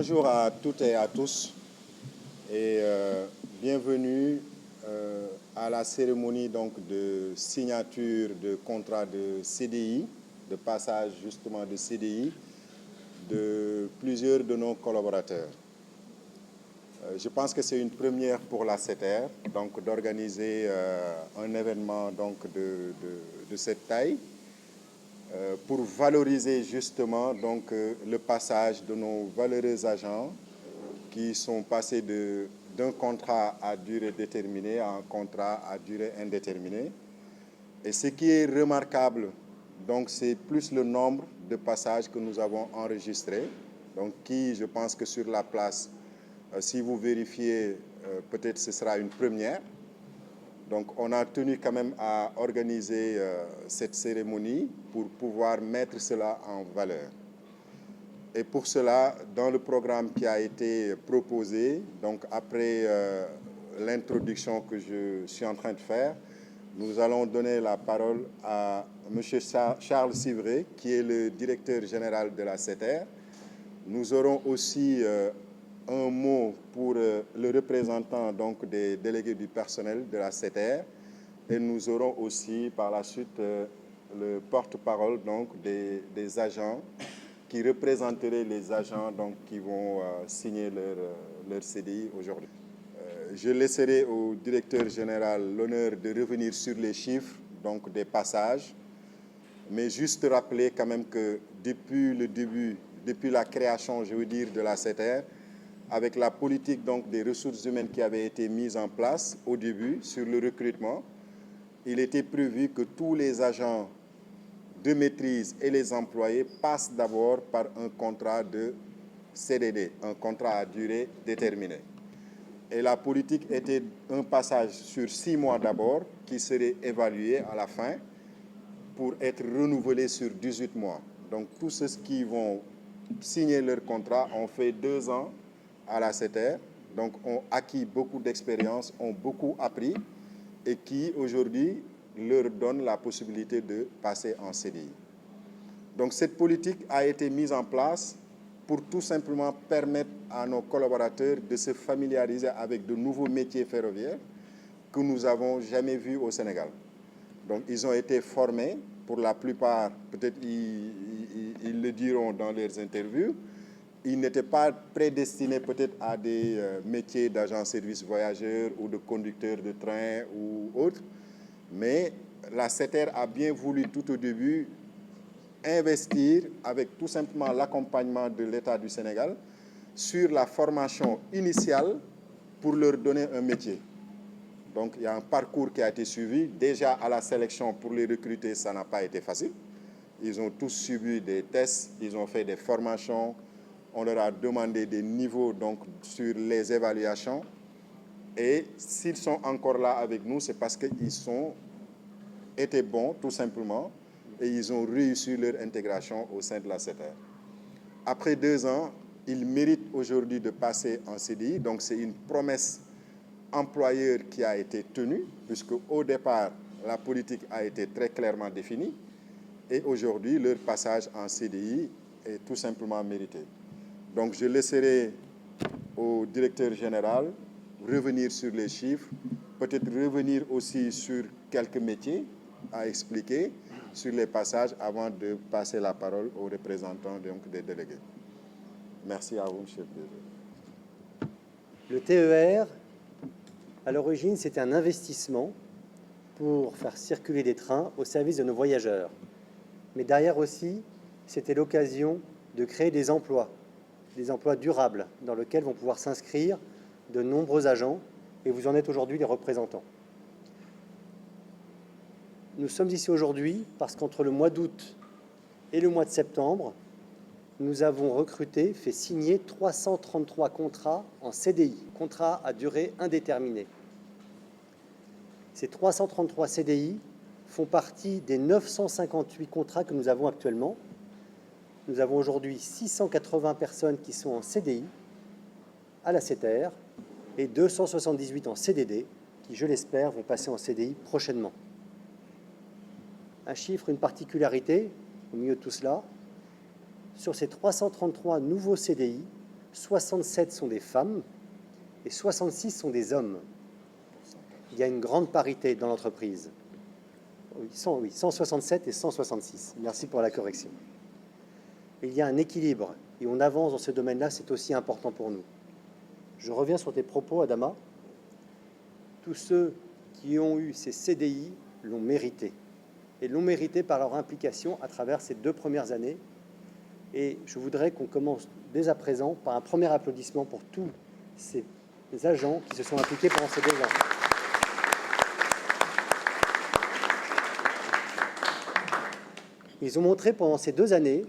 Bonjour à toutes et à tous et bienvenue à la cérémonie donc de signature de contrat de CDI, de passage justement de CDI de plusieurs de nos collaborateurs. Je pense que c'est une première pour la SETER, donc d'organiser un événement donc de cette taille pour valoriser justement donc le passage de nos valeureux agents qui sont passés d'un contrat à durée déterminée à un contrat à durée indéterminée. Et ce qui est remarquable, donc, c'est plus le nombre de passages que nous avons enregistrés, donc qui, je pense que sur la place, si vous vérifiez, peut-être ce sera une première. Donc, on a tenu quand même à organiser cette cérémonie pour pouvoir mettre cela en valeur. Et pour cela, dans le programme qui a été proposé, donc après l'introduction que je suis en train de faire, nous allons donner la parole à M. Charles Sivret, qui est le directeur général de la SETER. Nous aurons aussi un mot pour le représentant donc, des délégués du personnel de la SETER. Et nous aurons aussi par la suite le porte-parole donc, des agents qui représenteraient les agents donc, qui vont signer leur CDI aujourd'hui. Je laisserai au directeur général l'honneur de revenir sur les chiffres donc, des passages, mais juste rappeler quand même que depuis le début, depuis la création, je veux dire, de la SETER, avec la politique donc, des ressources humaines qui avait été mise en place au début sur le recrutement, il était prévu que tous les agents de maîtrise et les employés passent d'abord par un contrat de CDD, un contrat à durée déterminée. Et la politique était un passage sur 6 mois d'abord qui serait évalué à la fin pour être renouvelé sur 18 mois. Donc tous ceux qui vont signer leur contrat ont fait 2 ans à la SETER, donc ont acquis beaucoup d'expérience, ont beaucoup appris et qui aujourd'hui leur donne la possibilité de passer en CDI. Donc cette politique a été mise en place pour tout simplement permettre à nos collaborateurs de se familiariser avec de nouveaux métiers ferroviaires que nous n'avons jamais vus au Sénégal. Donc ils ont été formés, pour la plupart, peut-être ils le diront dans leurs interviews, ils n'étaient pas prédestinés peut-être à des métiers d'agent service voyageur ou de conducteur de train ou autre, mais la SETER a bien voulu tout au début investir avec tout simplement l'accompagnement de l'État du Sénégal sur la formation initiale pour leur donner un métier. Donc il y a un parcours qui a été suivi. Déjà à la sélection pour les recruter, ça n'a pas été facile. Ils ont tous subi des tests, ils ont fait des formations. On leur a demandé des niveaux donc, sur les évaluations. Et s'ils sont encore là avec nous, c'est parce qu'ils ont été bons, tout simplement, et ils ont réussi leur intégration au sein de la SETER. Après 2 ans, ils méritent aujourd'hui de passer en CDI. Donc, c'est une promesse employeur qui a été tenue, puisque au départ, la politique a été très clairement définie. Et aujourd'hui, leur passage en CDI est tout simplement mérité. Donc, je laisserai au directeur général revenir sur les chiffres, peut-être revenir aussi sur quelques métiers à expliquer sur les passages avant de passer la parole aux représentants donc, des délégués. Merci à vous, monsieur le président. Le TER, à l'origine, c'était un investissement pour faire circuler des trains au service de nos voyageurs. Mais derrière aussi, c'était l'occasion de créer des emplois durables dans lesquels vont pouvoir s'inscrire de nombreux agents, et vous en êtes aujourd'hui les représentants. Nous sommes ici aujourd'hui parce qu'entre le mois d'août et le mois de septembre, nous avons recruté, fait signer 333 contrats en CDI, contrats à durée indéterminée. Ces 333 CDI font partie des 958 contrats que nous avons actuellement. Nous avons aujourd'hui 680 personnes qui sont en CDI à la SETER et 278 en CDD qui, je l'espère, vont passer en CDI prochainement. Un chiffre, une particularité au milieu de tout cela, sur ces 333 nouveaux CDI, 67 sont des femmes et 66 sont des hommes. Il y a une grande parité dans l'entreprise. Oui, 167 et 166. Merci pour la correction. Il y a un équilibre et on avance dans ce domaine-là, c'est aussi important pour nous. Je reviens sur tes propos, Adama. Tous ceux qui ont eu ces CDI l'ont mérité. Et l'ont mérité par leur implication à travers ces 2 premières années. Et je voudrais qu'on commence dès à présent par un premier applaudissement pour tous ces agents qui se sont impliqués pendant ces 2 ans. Ils ont montré pendant ces 2 années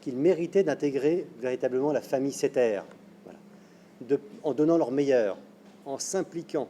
qu'ils méritaient d'intégrer véritablement la famille Setter, voilà, en donnant leur meilleur, en s'impliquant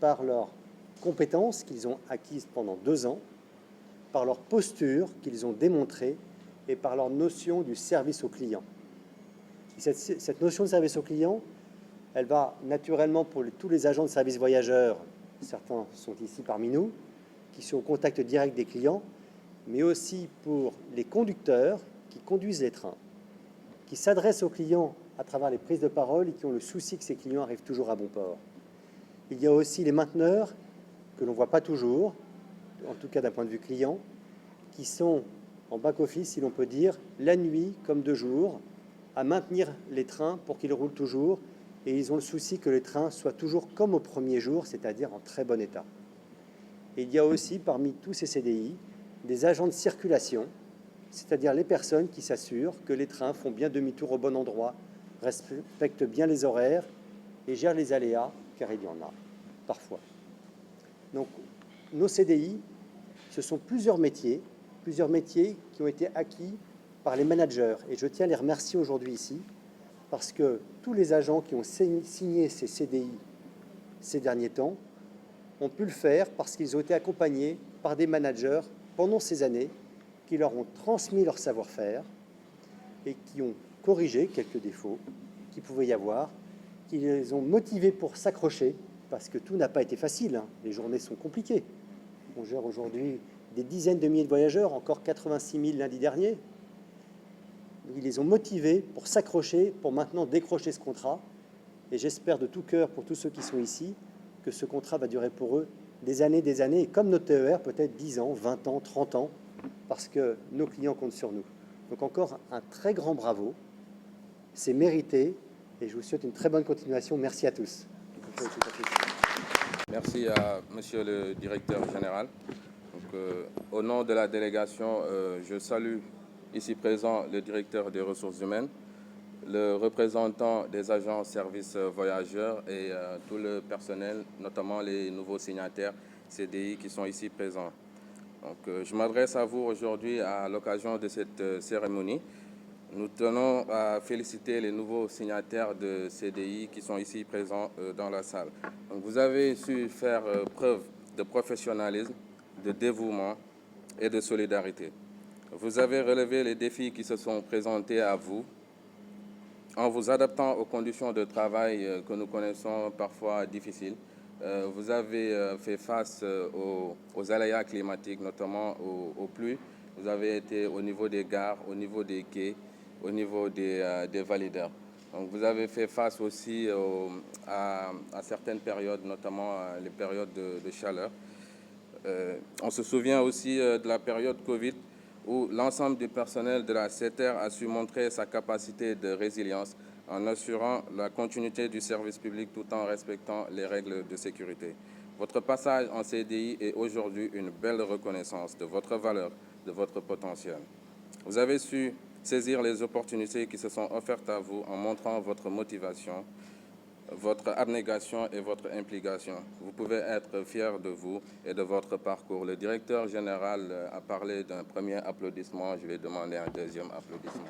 par leurs compétences qu'ils ont acquises pendant 2 ans, par leur posture qu'ils ont démontrée et par leur notion du service au client. Cette notion de service au client, elle va naturellement pour tous les agents de service voyageurs, certains sont ici parmi nous, qui sont au contact direct des clients, mais aussi pour les conducteurs qui conduisent les trains, qui s'adressent aux clients à travers les prises de parole et qui ont le souci que ces clients arrivent toujours à bon port. Il y a aussi les mainteneurs, que l'on ne voit pas toujours, en tout cas d'un point de vue client, qui sont en back-office, si l'on peut dire, la nuit comme de jour, à maintenir les trains pour qu'ils roulent toujours, et ils ont le souci que les trains soient toujours comme au premier jour, c'est-à-dire en très bon état. Et il y a aussi, parmi tous ces CDI, des agents de circulation, c'est-à-dire les personnes qui s'assurent que les trains font bien demi-tour au bon endroit, respectent bien les horaires et gèrent les aléas, car il y en a, parfois. Donc, nos CDI, ce sont plusieurs métiers qui ont été acquis par les managers. Et je tiens à les remercier aujourd'hui ici, parce que tous les agents qui ont signé ces CDI ces derniers temps ont pu le faire parce qu'ils ont été accompagnés par des managers pendant ces années qui leur ont transmis leur savoir-faire et qui ont corrigé quelques défauts qu'il pouvait y avoir, qui les ont motivés pour s'accrocher, parce que tout n'a pas été facile, hein. Les journées sont compliquées. On gère aujourd'hui des dizaines de milliers de voyageurs, encore 86 000 lundi dernier. Ils les ont motivés pour s'accrocher, pour maintenant décrocher ce contrat. Et j'espère de tout cœur pour tous ceux qui sont ici que ce contrat va durer pour eux des années, et comme notre TER, peut-être 10 ans, 20 ans, 30 ans, parce que nos clients comptent sur nous. Donc encore un très grand bravo, c'est mérité, et je vous souhaite une très bonne continuation. Merci à tous. Merci à Monsieur le Directeur Général. Donc, au nom de la délégation, je salue ici présent le Directeur des Ressources Humaines, le représentant des agents services voyageurs et tout le personnel, notamment les nouveaux signataires CDI qui sont ici présents. Donc, je m'adresse à vous aujourd'hui à l'occasion de cette cérémonie. Nous tenons à féliciter les nouveaux signataires de CDI qui sont ici présents dans la salle. Donc, vous avez su faire preuve de professionnalisme, de dévouement et de solidarité. Vous avez relevé les défis qui se sont présentés à vous en vous adaptant aux conditions de travail que nous connaissons parfois difficiles. Vous avez fait face aux aléas climatiques, notamment aux pluies. Vous avez été au niveau des gares, au niveau des quais, au niveau des valideurs. Donc vous avez fait face aussi à certaines périodes, notamment les périodes de chaleur. On se souvient aussi de la période Covid, où l'ensemble du personnel de la Setter a su montrer sa capacité de résilience en assurant la continuité du service public tout en respectant les règles de sécurité. Votre passage en CDI est aujourd'hui une belle reconnaissance de votre valeur, de votre potentiel. Vous avez su saisir les opportunités qui se sont offertes à vous en montrant votre motivation, votre abnégation et votre implication. Vous pouvez être fier de vous et de votre parcours. Le directeur général a parlé d'un premier applaudissement. Je vais demander un deuxième applaudissement.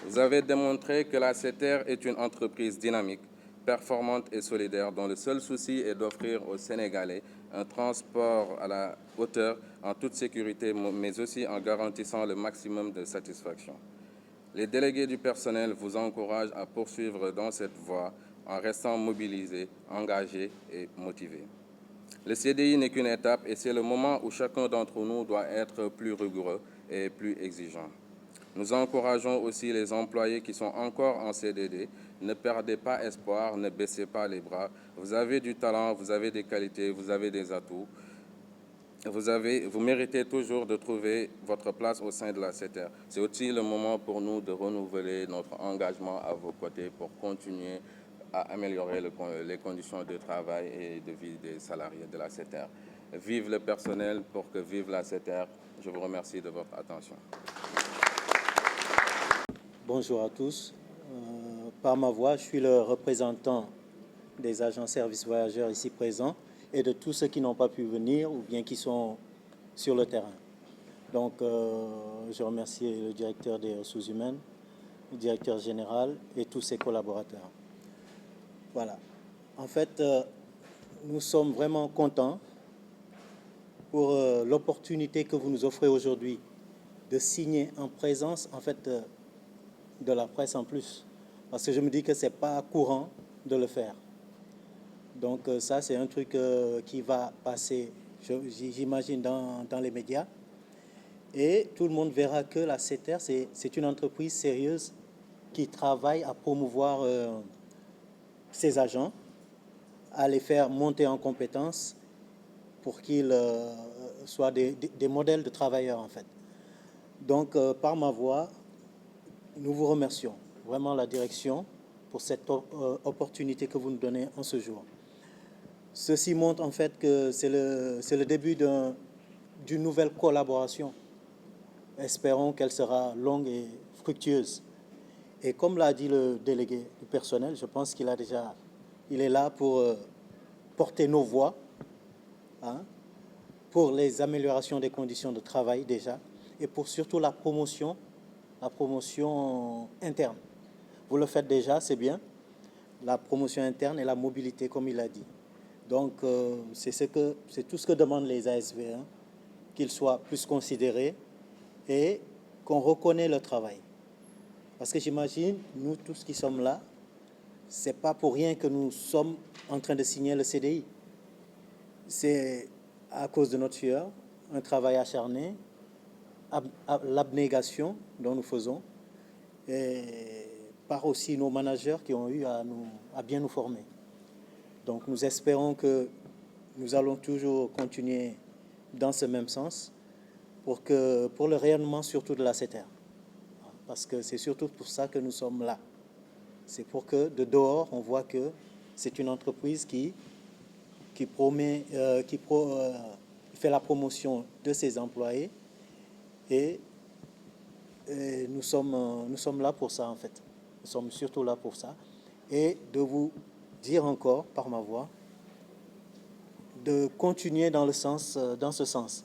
Vous avez démontré que la Setter est une entreprise dynamique, performante et solidaire, dont le seul souci est d'offrir aux Sénégalais un transport à la hauteur, en toute sécurité, mais aussi en garantissant le maximum de satisfaction. Les délégués du personnel vous encouragent à poursuivre dans cette voie en restant mobilisés, engagés et motivés. Le CDI n'est qu'une étape et c'est le moment où chacun d'entre nous doit être plus rigoureux et plus exigeant. Nous encourageons aussi les employés qui sont encore en CDD. Ne perdez pas espoir, ne baissez pas les bras. Vous avez du talent, vous avez des qualités, vous avez des atouts. Vous méritez toujours de trouver votre place au sein de la CETER. C'est aussi le moment pour nous de renouveler notre engagement à vos côtés pour continuer à améliorer les conditions de travail et de vie des salariés de la CETER. Vive le personnel pour que vive la CETER. Je vous remercie de votre attention. Bonjour à tous. Par ma voix, je suis le représentant des agents services voyageurs ici présents et de tous ceux qui n'ont pas pu venir ou bien qui sont sur le terrain. Donc, je remercie le directeur des ressources humaines, le directeur général et tous ses collaborateurs. Voilà. En fait, nous sommes vraiment contents pour l'opportunité que vous nous offrez aujourd'hui de signer en présence, en fait, de la presse en plus. Parce que je me dis que ce n'est pas courant de le faire. Donc ça, c'est un truc qui va passer, j'imagine, dans les médias. Et tout le monde verra que la CETER, c'est une entreprise sérieuse qui travaille à promouvoir ses agents, à les faire monter en compétences pour qu'ils soient des modèles de travailleurs, en fait. Donc, par ma voix, nous vous remercions, vraiment la direction, pour cette opportunité que vous nous donnez en ce jour. Ceci montre en fait que c'est le début d'une nouvelle collaboration. Espérons qu'elle sera longue et fructueuse. Et comme l'a dit le délégué du personnel, je pense qu'il est là pour porter nos voix, hein, pour les améliorations des conditions de travail déjà, et pour surtout la promotion interne. Vous le faites déjà, c'est bien, la promotion interne et la mobilité, comme il a dit. Donc, c'est tout ce que demandent les ASV, hein, qu'ils soient plus considérés et qu'on reconnaît le travail. Parce que j'imagine, nous tous qui sommes là, ce n'est pas pour rien que nous sommes en train de signer le CDI. C'est à cause de notre sueur, un travail acharné, l'abnégation dont nous faisons, et par aussi nos managers qui ont eu à bien nous former. Donc nous espérons que nous allons toujours continuer dans ce même sens pour le rayonnement surtout de la CETER. Parce que c'est surtout pour ça que nous sommes là. C'est pour que de dehors, on voit que c'est une entreprise qui fait la promotion de ses employés et nous sommes là pour ça en fait. Nous sommes surtout là pour ça. Et de vous dire encore, par ma voix, de continuer dans ce sens,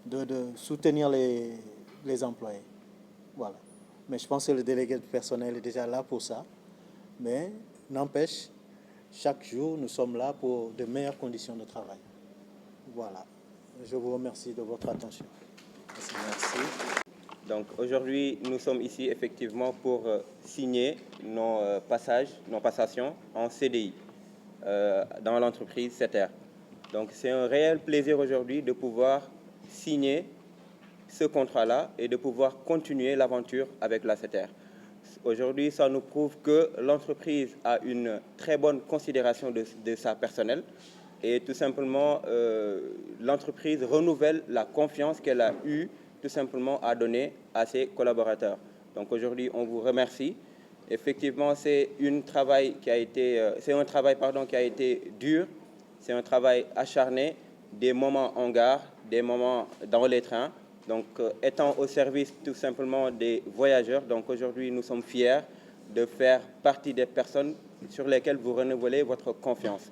de soutenir les employés. Voilà. Mais je pense que le délégué du personnel est déjà là pour ça. Mais n'empêche, chaque jour, nous sommes là pour de meilleures conditions de travail. Voilà. Je vous remercie de votre attention. Merci. Donc aujourd'hui, nous sommes ici effectivement pour signer nos passations en CDI dans l'entreprise CETER. Donc c'est un réel plaisir aujourd'hui de pouvoir signer ce contrat-là et de pouvoir continuer l'aventure avec la CETER. Aujourd'hui, ça nous prouve que l'entreprise a une très bonne considération de sa personnel et tout simplement l'entreprise renouvelle la confiance qu'elle a eue tout simplement à donner à ses collaborateurs. Donc aujourd'hui, on vous remercie. Effectivement, c'est un travail qui a été dur, c'est un travail acharné, des moments en gare, des moments dans les trains, donc étant au service tout simplement des voyageurs. Donc aujourd'hui, nous sommes fiers de faire partie des personnes sur lesquelles vous renouvelez votre confiance.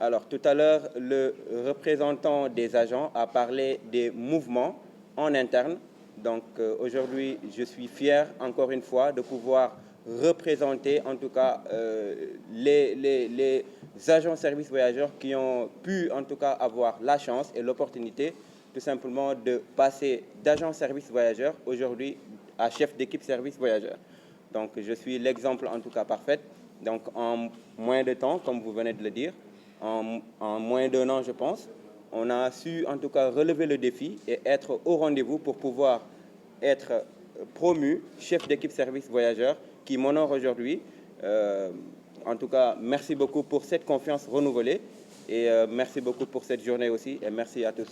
Alors tout à l'heure, le représentant des agents a parlé des mouvements en interne. Donc aujourd'hui, je suis fier encore une fois de pouvoir représenter en tout cas les agents services voyageurs qui ont pu en tout cas avoir la chance et l'opportunité tout simplement de passer d'agent service voyageur aujourd'hui à chef d'équipe service voyageur. Donc je suis l'exemple en tout cas parfait. Donc en moins de temps, comme vous venez de le dire, en moins d'un an je pense, on a su en tout cas relever le défi et être au rendez-vous pour pouvoir être promu chef d'équipe service voyageurs qui m'honore aujourd'hui. En tout cas, merci beaucoup pour cette confiance renouvelée et merci beaucoup pour cette journée aussi et merci à tous.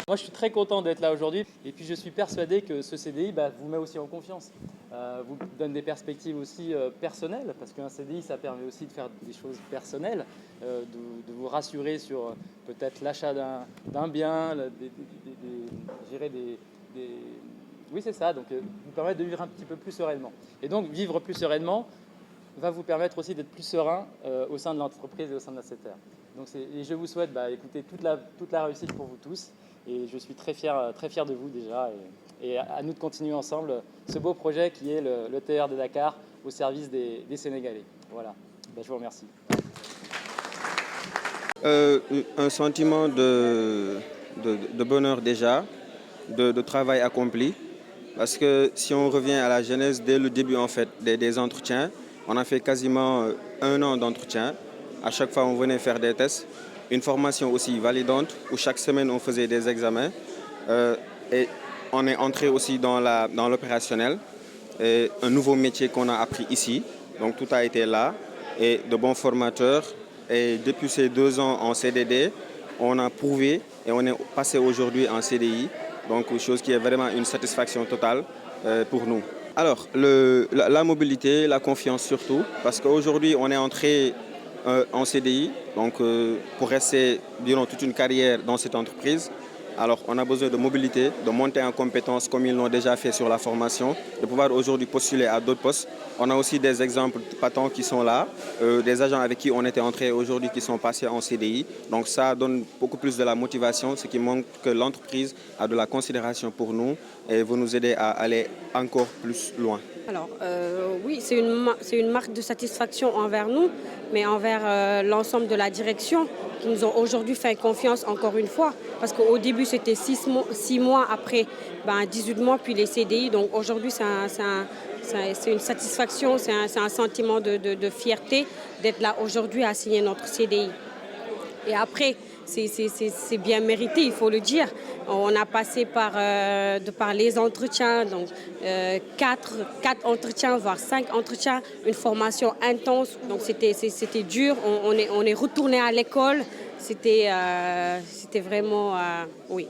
Moi, je suis très content d'être là aujourd'hui et puis je suis persuadé que ce CDI vous met aussi en confiance, vous donne des perspectives aussi personnelles parce qu'un CDI, ça permet aussi de faire des choses personnelles, de vous rassurer sur peut-être l'achat d'un bien, oui, c'est ça, donc vous permettre de vivre un petit peu plus sereinement. Et donc, vivre plus sereinement va vous permettre aussi d'être plus serein au sein de l'entreprise et au sein de la CETER. Donc, et je vous souhaite écoutez, toute la réussite pour vous tous. Et je suis très fier de vous déjà. Et à nous de continuer ensemble ce beau projet qui est le TER de Dakar au service des Sénégalais. Voilà, je vous remercie. Un sentiment de bonheur déjà, de travail accompli. Parce que si on revient à la genèse, dès le début en fait, des entretiens, on a fait quasiment 1 an d'entretien. À chaque fois, on venait faire des tests. Une formation aussi validante où chaque semaine, on faisait des examens. Et on est entré aussi dans l'opérationnel. Un nouveau métier qu'on a appris ici. Donc tout a été là. Et de bons formateurs. Et depuis ces 2 ans en CDD, on a prouvé et on est passé aujourd'hui en CDI. Donc, chose qui est vraiment une satisfaction totale pour nous. Alors, la mobilité, la confiance surtout, parce qu'aujourd'hui, on est entré en CDI, donc pour rester, disons, toute une carrière dans cette entreprise. Alors, on a besoin de mobilité, de monter en compétences comme ils l'ont déjà fait sur la formation, de pouvoir aujourd'hui postuler à d'autres postes. On a aussi des exemples patents qui sont là, des agents avec qui on était entrés aujourd'hui qui sont passés en CDI. Donc, ça donne beaucoup plus de la motivation, ce qui montre que l'entreprise a de la considération pour nous et veut nous aider à aller encore plus loin. Alors, oui, c'est une marque de satisfaction envers nous, mais envers l'ensemble de la direction qui nous ont aujourd'hui fait confiance encore une fois. Parce qu'au début, c'était 6 mois, après 18 mois, puis les CDI. Donc aujourd'hui, c'est une satisfaction, c'est un sentiment de fierté d'être là aujourd'hui à signer notre CDI. Et après, c'est bien mérité, il faut le dire. On a passé par les entretiens, donc 4 entretiens, voire 5 entretiens, une formation intense. Donc c'était dur, on est retourné à l'école. C'était vraiment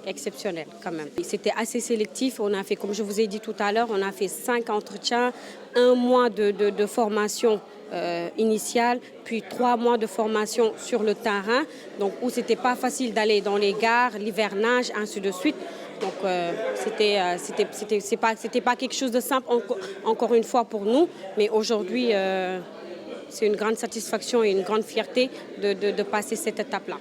exceptionnel quand même. C'était assez sélectif. On a fait, comme je vous ai dit tout à l'heure, on a fait 5 entretiens, 1 mois de formation initiale, puis 3 mois de formation sur le terrain, donc où c'était pas facile d'aller dans les gares, l'hivernage, ainsi de suite. Donc c'était pas quelque chose de simple encore une fois pour nous, mais aujourd'hui c'est une grande satisfaction et une grande fierté de passer cette étape-là.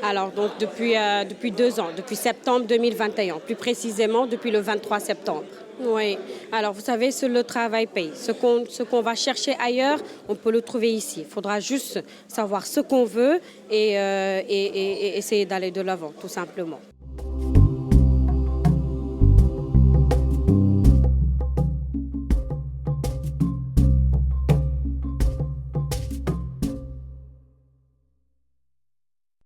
Alors donc depuis 2 ans, depuis septembre 2021, plus précisément depuis le 23 septembre. Oui, alors vous savez, le travail paye. Ce qu'on va chercher ailleurs, on peut le trouver ici. Il faudra juste savoir ce qu'on veut et essayer d'aller de l'avant, tout simplement.